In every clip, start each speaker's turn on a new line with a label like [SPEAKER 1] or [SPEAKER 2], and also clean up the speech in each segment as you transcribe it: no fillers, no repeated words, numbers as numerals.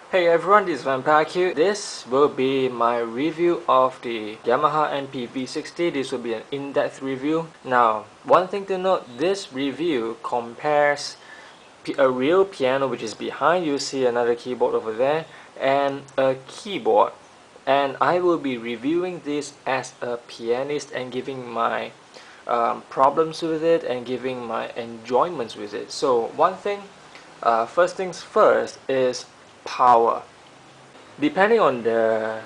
[SPEAKER 1] Hey everyone, this is Vampyreq. This will be my review of the Yamaha NP V60. This will be an in-depth review. Now, one thing to note, this review compares a real piano which is behind. You see another keyboard over there and a keyboard. And I will be reviewing this as a pianist and giving my problems with it and giving my enjoyments with it. So first things first is power. Depending on the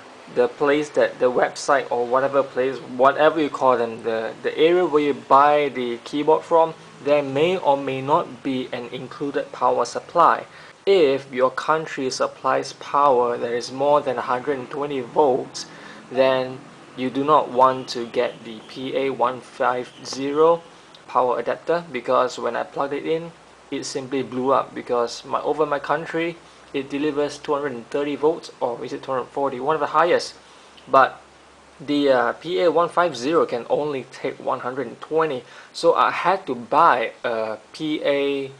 [SPEAKER 1] place, that the website or whatever place, whatever you call them, the area where you buy the keyboard from, there may or may not be an included power supply. If your country supplies power that is more than 120 volts, then you do not want to get the PA150 power adapter, because when I plugged it in, it simply blew up, because over my country it delivers 230 volts, or is it 240, one of the highest, but the PA150 can only take 120. So I had to buy a PA5D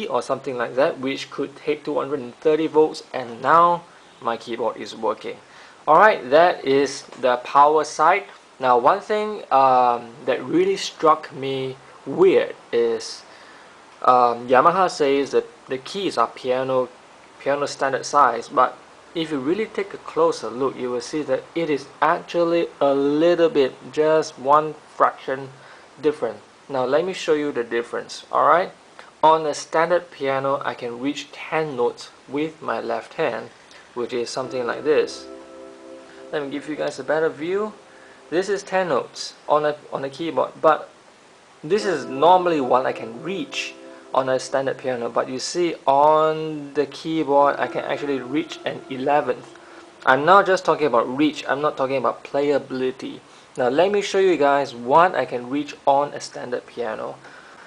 [SPEAKER 1] or something like that, which could take 230 volts, and now my keyboard is working. Alright, that is the power side. Now one thing that really struck me weird is Yamaha says that the keys are piano standard size, but if you really take a closer look, you will see that it is actually a little bit, just one fraction different. Now let me show you the difference. Alright, on a standard piano I can reach 10 notes with my left hand, which is something like this. Let me give you guys a better view. This is 10 notes on a keyboard, but this is normally what I can reach on a standard piano, but you see on the keyboard I can actually reach an 11th. I'm not just talking about reach, I'm not talking about playability. Now let me show you guys what I can reach on a standard piano.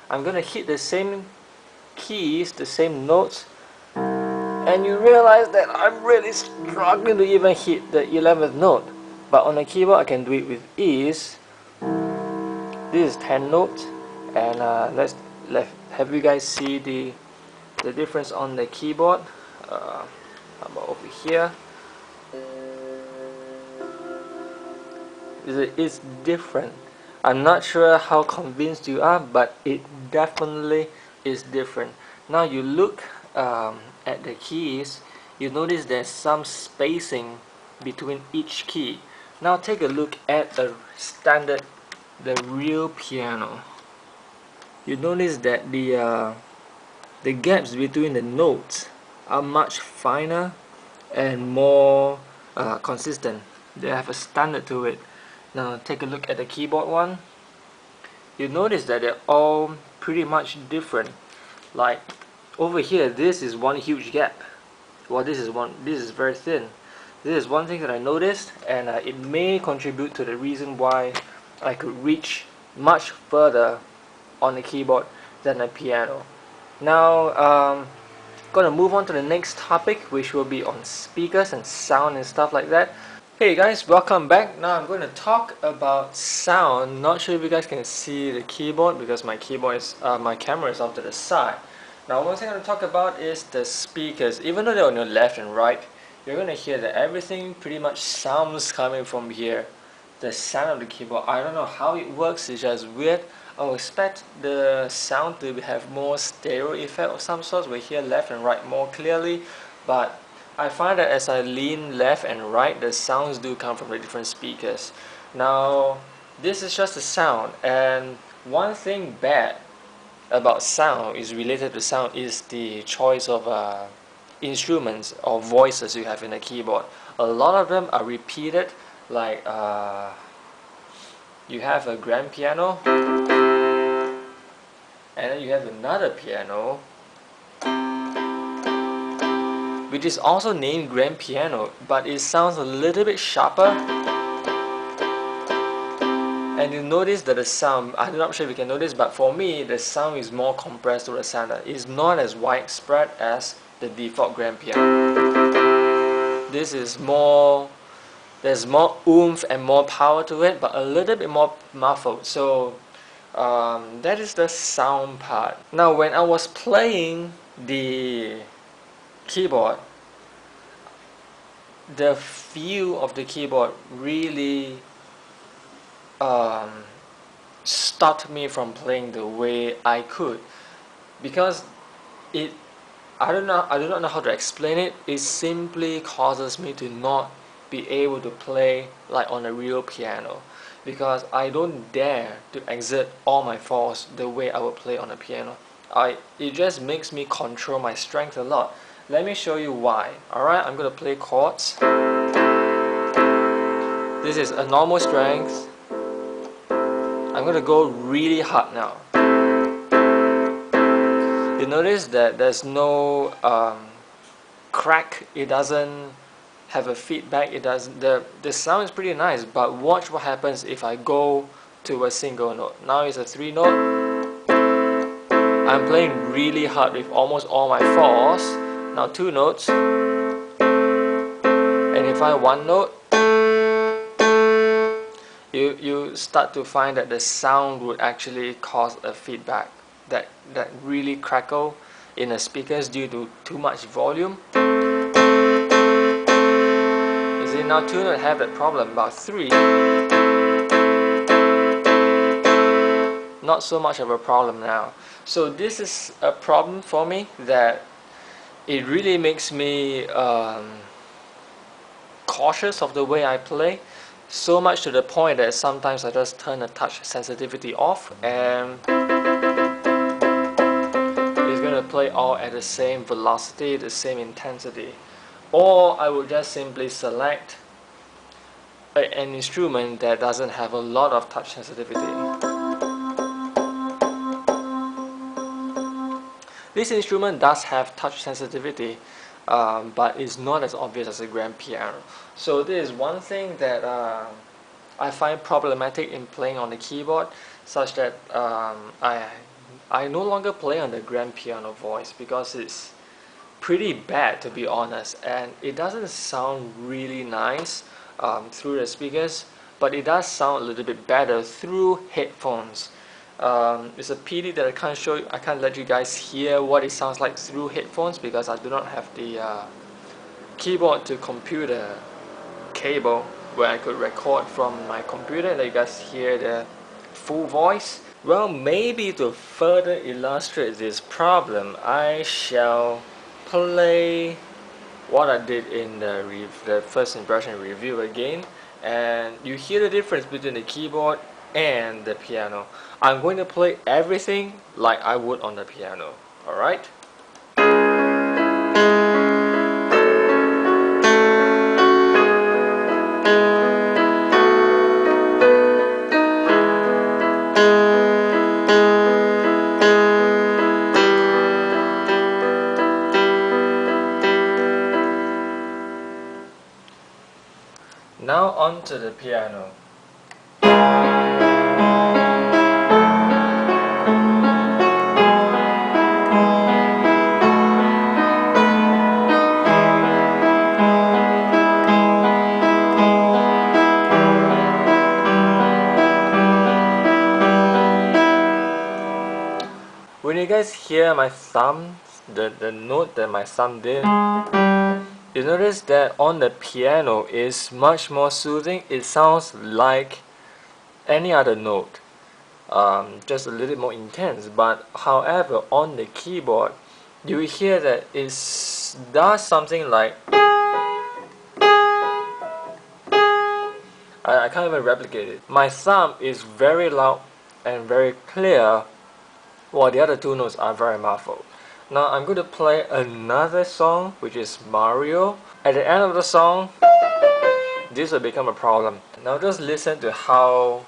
[SPEAKER 1] I'm gonna hit the same keys, the same notes, and you realize that I'm really struggling to even hit the 11th note. But on a keyboard I can do it with ease. This is 10 notes, and let's have you guys see the difference on the keyboard. How about over here? It's different. I'm not sure how convinced you are, but it definitely is different. Now you look at the keys, you notice there's some spacing between each key. Now take a look at the real piano. You notice that the gaps between the notes are much finer and more consistent. They have a standard to it. Now take a look at the keyboard one. You notice that they're all pretty much different. Like over here, this is one huge gap. Well, this is very thin. This is one thing that I noticed, and it may contribute to the reason why I could reach much further on the keyboard than a piano. Now gonna move on to the next topic, which will be on speakers and sound and stuff like that. Hey guys, welcome back. Now I'm going to talk about sound. Not sure if you guys can see the keyboard because my camera is off to the side. Now one thing I'm going to talk about is the speakers. Even though they're on your left and right, you're going to hear that everything pretty much sounds coming from here. The sound of the keyboard, I don't know how it works, it's just weird. I would expect the sound to have more stereo effect of some sort. We hear left and right more clearly, but I find that as I lean left and right, the sounds do come from the different speakers. Now, this is just the sound, and one thing bad about sound is related to sound is the choice of instruments or voices you have in a keyboard. A lot of them are repeated, like you have a grand piano, and then you have another piano, which is also named grand piano, but it sounds a little bit sharper. And you notice that the sound, I'm not sure if you can notice, but for me the sound is more compressed to the center. It's not as widespread as the default grand piano. This is more, there's more oomph and more power to it, but a little bit more muffled. So that is the sound part. Now when I was playing the keyboard, the feel of the keyboard really stopped me from playing the way I could, because it I do not know how to explain it. It simply causes me to not be able to play like on a real piano, because I don't dare to exert all my force the way I would play on a piano. It just makes me control my strength a lot. Let me show you why. Alright, I'm gonna play chords. This is a normal strength. I'm gonna go really hard now. You notice that there's no crack. It doesn't have a feedback. It doesn't. The sound is pretty nice. But watch what happens if I go to a single note. Now it's a 3 note. I'm playing really hard with almost all my force. Now 2 notes, and if I 1 note, you start to find that the sound would actually cause a feedback that really crackle in the speakers due to too much volume. You see, now 2 notes have that problem. About 3, not so much of a problem now. So this is a problem for me, that it really makes me cautious of the way I play, so much to the point that sometimes I just turn the touch sensitivity off and it's going to play all at the same velocity, the same intensity. Or I would just simply select an instrument that doesn't have a lot of touch sensitivity. This instrument does have touch sensitivity, but it's not as obvious as a grand piano. So this is one thing that I find problematic in playing on the keyboard, such that I no longer play on the grand piano voice, because it's pretty bad, to be honest, and it doesn't sound really nice through the speakers, but it does sound a little bit better through headphones. It's a pity that I can't let you guys hear what it sounds like through headphones, because I do not have the keyboard to computer cable where I could record from my computer and let you guys hear the full voice. Well, maybe to further illustrate this problem, I shall play what I did in the first impression review again, and you hear the difference between the keyboard and the piano. I'm going to play everything like I would on the piano. Alright? Now on to the piano. When you guys hear my thumb, the note that my thumb did, you notice that on the piano is much more soothing. It sounds like any other note, just a little more intense. But however, on the keyboard, you hear that it does something like, I can't even replicate it. My thumb is very loud and very clear, while the other 2 notes are very muffled. Now I'm going to play another song, which is Mario. At the end of the song, this will become a problem. Now just listen to how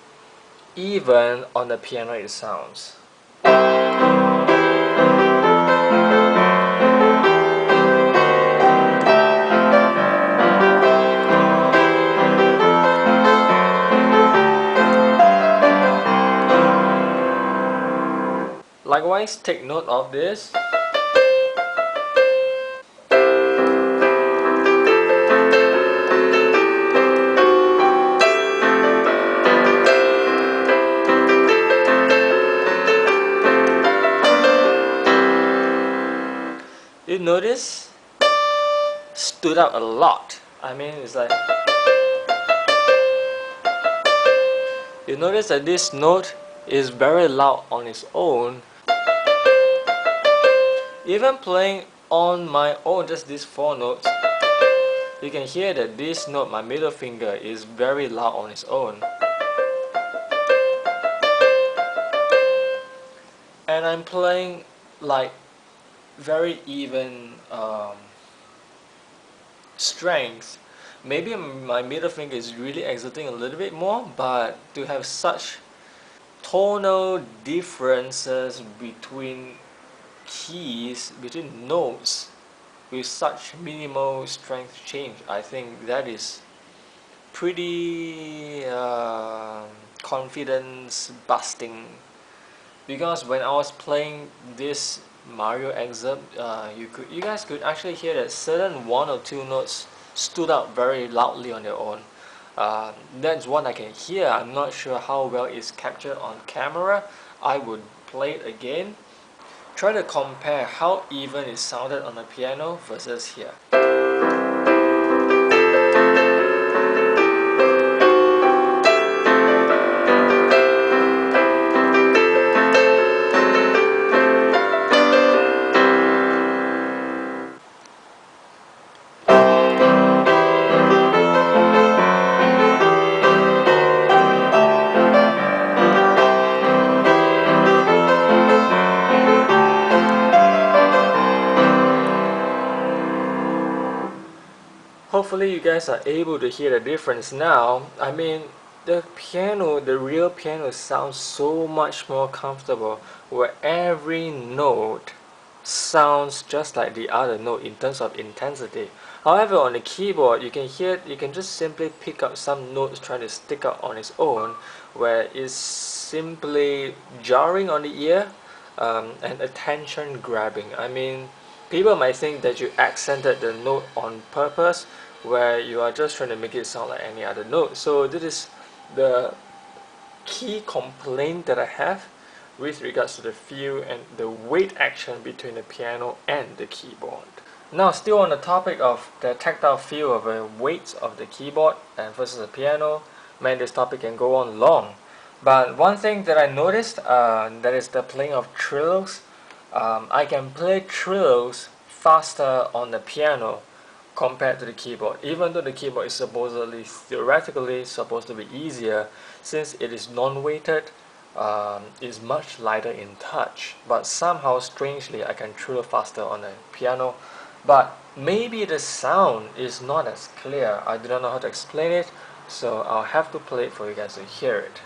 [SPEAKER 1] even on the piano it sounds. Likewise, take note of this. You notice stood out a lot. I mean, it's like, you notice that this note is very loud on its own. Even playing on my own, just these 4 notes, you can hear that this note, my middle finger, is very loud on its own. And I'm playing like very even strength. Maybe my middle finger is really exerting a little bit more, but to have such tonal differences between keys, between notes, with such minimal strength change, I think that is pretty confidence busting. Because when I was playing this Mario excerpt, you guys could actually hear that certain 1 or 2 notes stood out very loudly on their own. That's what I can hear. I'm not sure how well it's captured on camera. I would play it again. Try to compare how even it sounded on the piano versus here. Hopefully you guys are able to hear the difference now. I mean, the piano, the real piano sounds so much more comfortable, where every note sounds just like the other note in terms of intensity. However, on the keyboard, you can just simply pick up some notes trying to stick out on its own, where it's simply jarring on the ear, and attention grabbing. I mean, people might think that you accented the note on purpose, where you are just trying to make it sound like any other note. So this is the key complaint that I have with regards to the feel and the weight action between the piano and the keyboard. Now, still on the topic of the tactile feel of the weight of the keyboard and versus the piano, man, this topic can go on long. But one thing that I noticed, that is the playing of trills. I can play trills faster on the piano compared to the keyboard, even though the keyboard is supposedly, theoretically supposed to be easier, since it is non-weighted. Is much lighter in touch, but somehow strangely I can trill faster on the piano. But maybe the sound is not as clear. I do not know how to explain it, so I'll have to play it for you guys to hear it.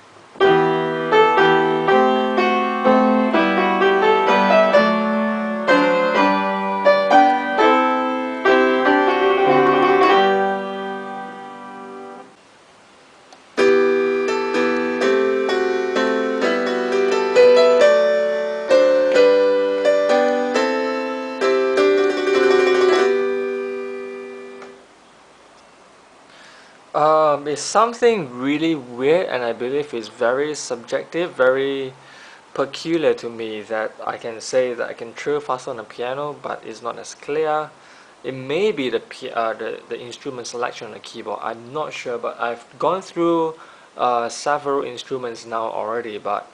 [SPEAKER 1] It's something really weird, and I believe it's very subjective, very peculiar to me, that I can say that I can trill faster on the piano, but it's not as clear. It may be the instrument selection on the keyboard. I'm not sure, but I've gone through several instruments now already, but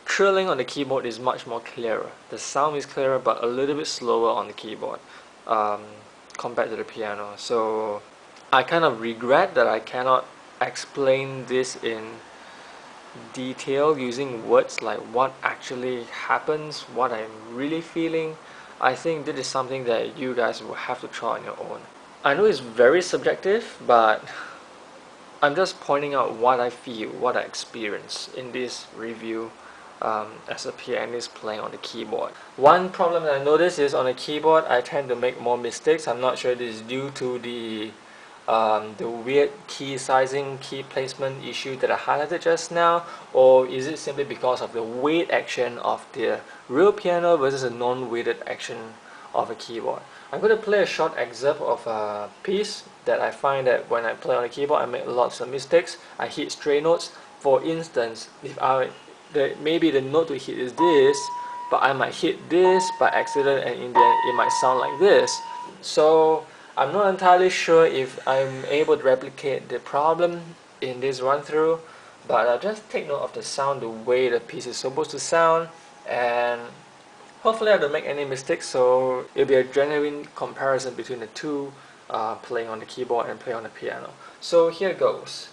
[SPEAKER 1] trilling on the keyboard is much more clearer. The sound is clearer, but a little bit slower on the keyboard um, compared to the piano. So I kind of regret that I cannot explain this in detail using words like what actually happens, what I'm really feeling. I think this is something that you guys will have to try on your own. I know it's very subjective, but I'm just pointing out what I feel, what I experience in this review as a pianist playing on the keyboard. One problem that I noticed is on the keyboard I tend to make more mistakes. I'm not sure this is due to the weird key sizing, key placement issue that I highlighted just now, or is it simply because of the weight action of the real piano versus a non-weighted action of a keyboard. I'm going to play a short excerpt of a piece that I find that when I play on the keyboard I make lots of mistakes. I hit stray notes. For instance, if maybe the note to hit is this, but I might hit this by accident, and in the end it might sound like this. So I'm not entirely sure if I'm able to replicate the problem in this run through, but just take note of the sound, the way the piece is supposed to sound, and hopefully I don't make any mistakes, so it'll be a genuine comparison between the two, playing on the keyboard and playing on the piano. So here goes.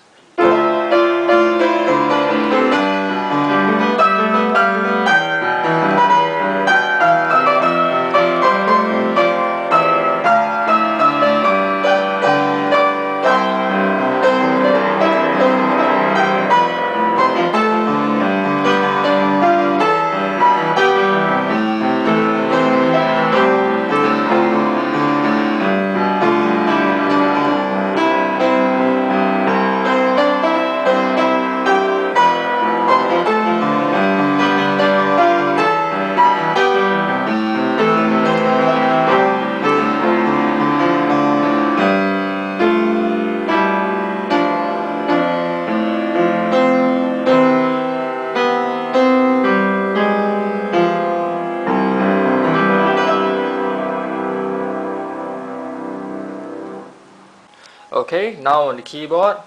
[SPEAKER 1] Okay, now on the keyboard.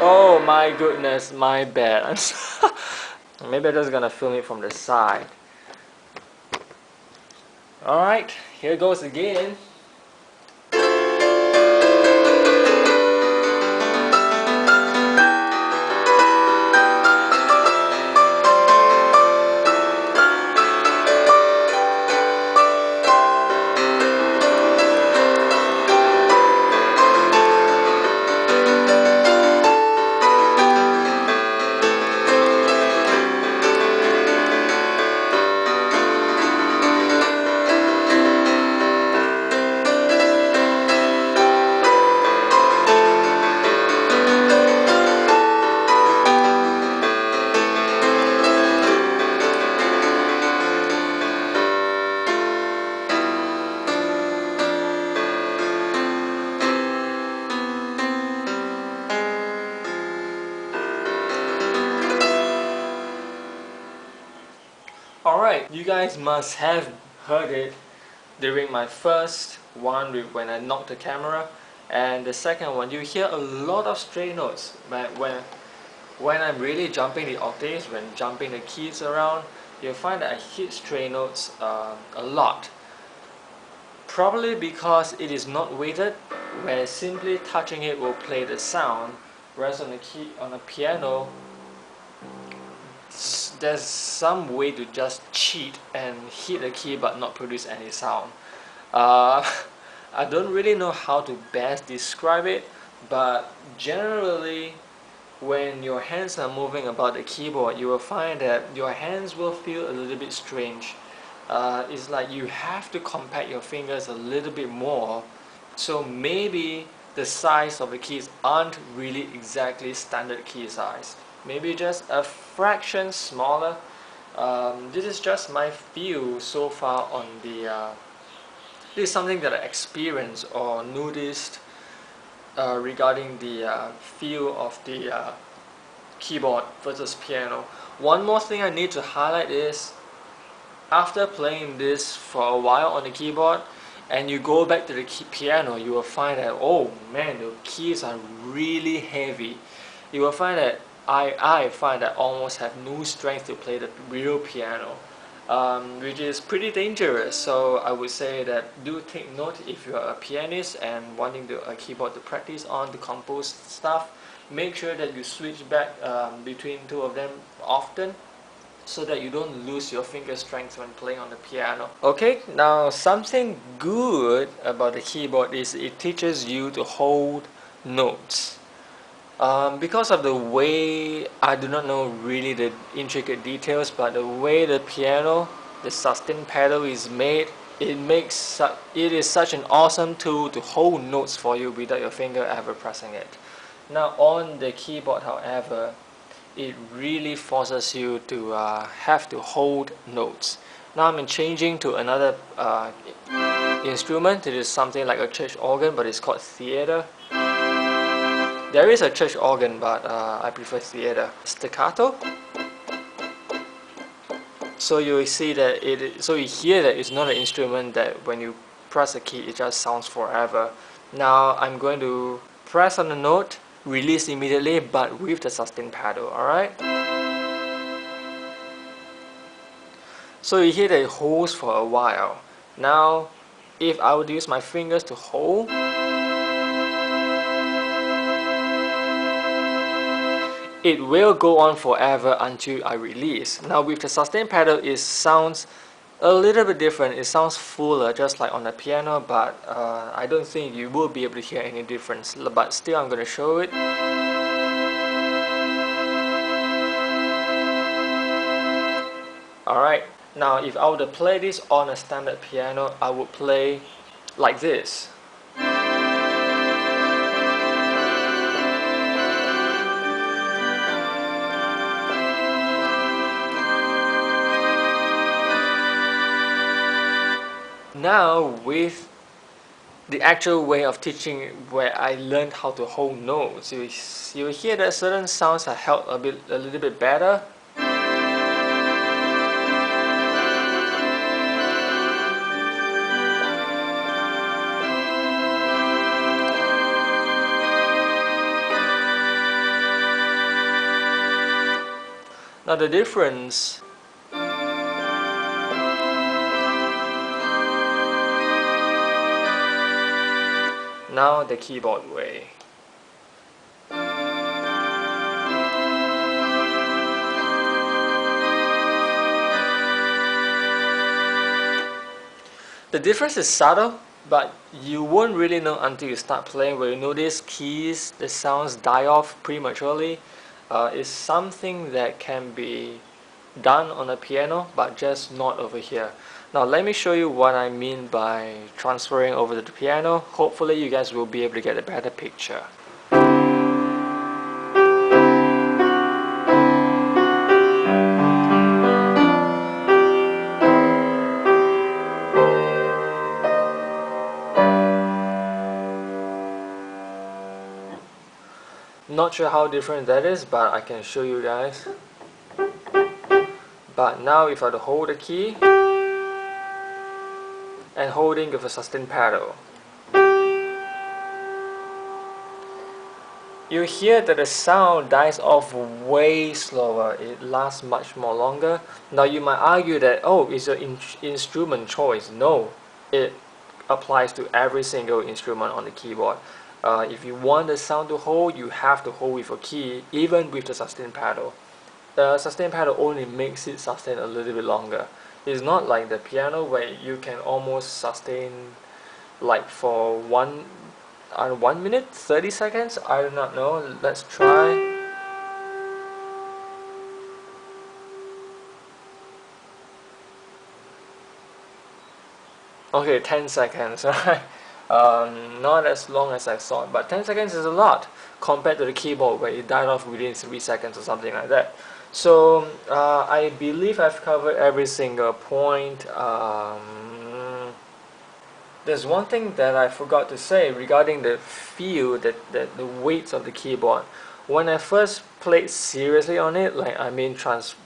[SPEAKER 1] Oh my goodness, my bad. Maybe I'm just gonna film it from the side. Alright, here goes again. Alright, you guys must have heard it during my first one when I knocked the camera, and the second one. You hear a lot of stray notes when I'm really jumping the octaves, when jumping the keys around. You'll find that I hit stray notes a lot. Probably because it is not weighted, where simply touching it will play the sound, whereas on a piano, there's some way to just cheat and hit a key but not produce any sound. Uh, I don't really know how to best describe it, but generally when your hands are moving about the keyboard, you will find that your hands will feel a little bit strange. It's like you have to compact your fingers a little bit more, so maybe the size of the keys aren't really exactly standard key size. Maybe just a fraction smaller. This is just my feel so far on the this is something that I experienced or noticed regarding the feel of the keyboard versus piano. One more thing I need to highlight is, after playing this for a while on the keyboard and you go back to the piano, you will find that, oh man, the keys are really heavy. You will find that I find that I almost have no strength to play the real piano, which is pretty dangerous. So I would say that do take note if you are a pianist and wanting a keyboard to practice on, to compose stuff. Make sure that you switch back between two of them often, so that you don't lose your finger strength when playing on the piano. Okay, now something good about the keyboard is it teaches you to hold notes. Because of the way, I do not know really the intricate details, but the way the piano, the sustain pedal is made, it is such an awesome tool to hold notes for you without your finger ever pressing it. Now on the keyboard, however, it really forces you to have to hold notes. Now I'm changing to another instrument. It is something like a church organ, but it's called theater. There is a church organ, but I prefer theater. Staccato. So you see that so you hear that it's not an instrument that when you press a key it just sounds forever. Now I'm going to press on the note, release immediately, but with the sustain pedal. Alright? So you hear that it holds for a while. Now if I would use my fingers to hold, it will go on forever until I release. Now with the sustain pedal it sounds a little bit different. It sounds fuller, just like on the piano, but I don't think you will be able to hear any difference. But still, I'm going to show it. Alright, now if I were to play this on a standard piano, I would play like this. Now with the actual way of teaching where I learned how to hold notes, you hear that certain sounds are held a little bit better. Now the difference now the keyboard way. The difference is subtle, but you won't really know until you start playing, where you notice keys, the sounds die off prematurely. It's something that can be done on a piano, but just not over here. Now let me show you what I mean by transferring over to the piano. Hopefully you guys will be able to get a better picture. Not sure how different that is, but I can show you guys. But now if I were to hold the key and holding with a sustain pedal, you hear that the sound dies off way slower. It lasts much more longer. Now you might argue that, oh, it's an instrument choice. No, it applies to every single instrument on the keyboard. If you want the sound to hold, you have to hold with a key, even with the sustain pedal. The sustain pedal only makes it sustain a little bit longer. It's not like the piano where you can almost sustain like for 1 minute, 30 seconds. I do not know. Let's try. Okay, 10 seconds, right? Not as long as I thought, but 10 seconds is a lot compared to the keyboard where it died off within 3 seconds or something like that. So I believe I've covered every single point. There's one thing that I forgot to say regarding the feel, the weight of the keyboard. When I first played seriously on it, like I mean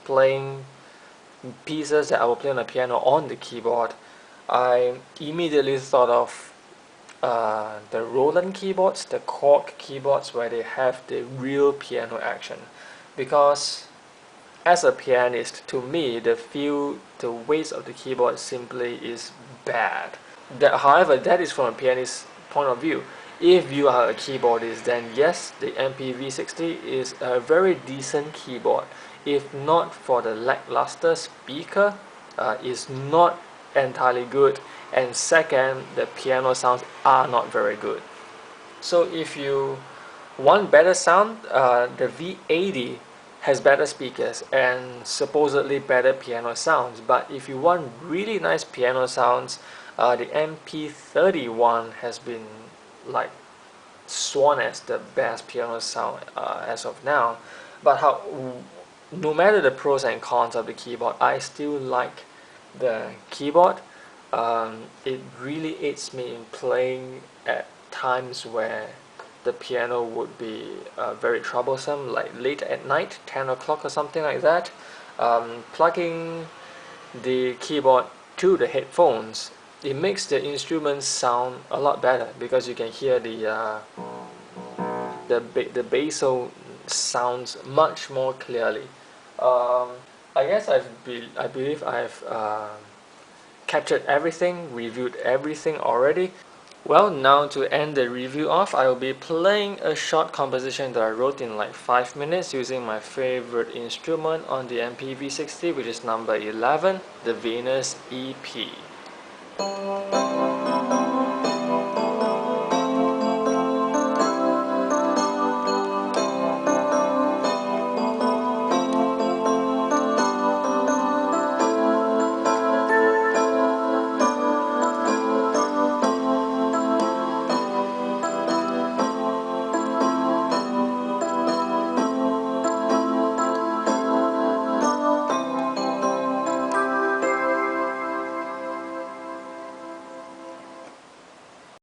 [SPEAKER 1] playing pieces that I will play on the piano on the keyboard, I immediately thought of the Roland keyboards, the cork keyboards where they have the real piano action. Because as a pianist, to me, the weight of the keyboard simply is bad. However, that is from a pianist's point of view. If you are a keyboardist, then yes, the NP V60 is a very decent keyboard. If not for the lackluster speaker, it's not entirely good, and second, the piano sounds are not very good. So if you want better sound, the V80 has better speakers and supposedly better piano sounds, but if you want really nice piano sounds, the MP31 has been like sworn as the best piano sound as of now. But no matter the pros and cons of the keyboard, I still like the keyboard. it really aids me in playing at times where the piano would be very troublesome, like late at night, 10 o'clock or something like that. Plugging the keyboard to the headphones, it makes the instrument sound a lot better because you can hear the basal sounds much more clearly. Um, I guess I believe I've captured everything, reviewed everything already. Well, now to end the review off, I will be playing a short composition that I wrote in like 5 minutes using my favorite instrument on the NP V60, which is number 11, the Venus EP.